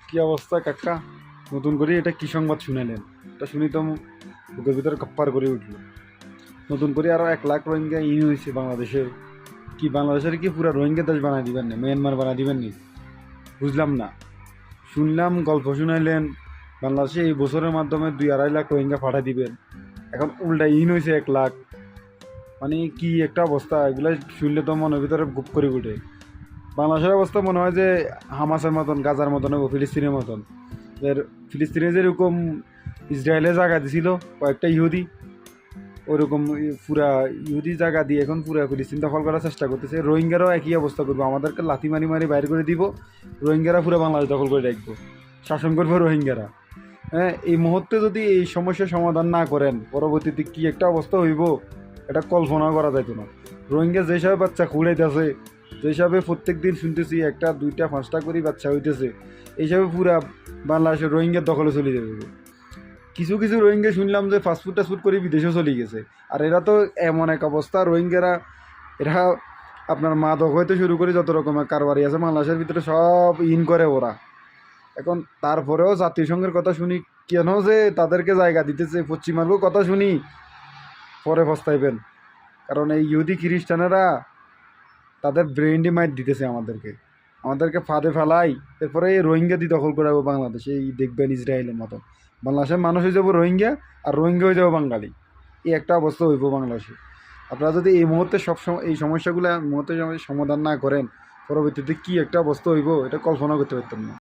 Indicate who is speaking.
Speaker 1: কি অবস্থা কাকা? নতুন করে এটা কি সংবাদ শুনাইলেন? এটা শুনি তো বুকের ভিতরে কপ্পার করে উঠল। নতুন করে আরো 1 লাখ রোহিঙ্গা হয়েছে বাংলাদেশে। কি বাংলাদেশের কি পুরা রোহিঙ্গা দেশ বানাই দিবেন না, মিয়ানমার বানাই দিবেন নি? বুঝলাম না। শুনলাম গল্প শুনাইলেন বাংলাদেশে এই বছরের মাধ্যমে 2-2.5 লাখ রোহিঙ্গা পাঠাই দিবেন। এখন উল্টা হয়েছে 1 লাখ। মানে কি একটা অবস্থা! এগুলো শুনলে তো মনের ভিতরে গুপ করে উঠে। বাংলাদেশের অবস্থা মনে হয় যে হামাসের মতন, গাজার মতন এবং ফিলিস্তিনের মতন। এর ফিলিস্তিনে যেরকম ইসরায়েলে জায়গা দিছিল কয়েকটা ইহুদি, ওইরকম পুরা ইহুদি জায়গা দিয়ে এখন পুরা ফিলিস্তিন দখল করার চেষ্টা করতেছে। রোহিঙ্গারাও একই অবস্থা করবো, আমাদেরকে লাথি মারি মারি বাইর করে দিব, রোহিঙ্গারা পুরো বাংলাদেশ দখল করে রাখবো, শাসন করবো রোহিঙ্গারা। হ্যাঁ, এই মুহূর্তে যদি এই সমস্যার সমাধান না করেন পরবর্তীতে কি একটা অবস্থা হইব এটা কল্পনা করা যাইতো না। রোহিঙ্গা যেসব বাচ্চা খুঁড়াইতেছে, যেসবে প্রত্যেক দিন শুনতেছি 1টা 2টা 5টা করে বাচ্চা হইতেছে, এইসবে পুরা বাংলাদেশের রোহিঙ্গার দখলে চলে যাবে। কিছু কিছু রোহিঙ্গা শুনলাম যে ফাস্টফুড টাস্টফুড করে বিদেশেও চলে গেছে। আর এরা তো এমন এক অবস্থা, রোহিঙ্গারা এরা আপনার মাদক হইতে শুরু করে যত রকমের কারবারি আছে বাংলাদেশের ভিতরে সব করে ওরা। এখন তারপরেও জাতিসংঘের কথা শুনি, কেন যে তাদেরকে জায়গা দিতেছে, পশ্চিমার্গও কথা শুনি, পরে পস্তাইবেন। কারণ এই ইহুদি খ্রিস্টানেরা তাদের ব্রেন্ডি মাইট দিতেছে আমাদেরকে ফাঁদে ফেলাই। এরপরে এই রোহিঙ্গা দিয়ে দখল করাবো বাংলাদেশে, এই দেখবেন ইসরায়েলের মতন। বাংলাদেশের মানুষ হয়ে যাবো রোহিঙ্গা, আর রোহিঙ্গা হয়ে যাবো বাঙালি। এই একটা অবস্থা হইব বাংলাদেশে। আপনারা যদি এই মুহূর্তে সবসময় এই সমস্যাগুলো মুহূর্তে সমাধান না করেন, পরবর্তীতে কী একটা অবস্থা হইব এটা কল্পনা করতে পারতাম না।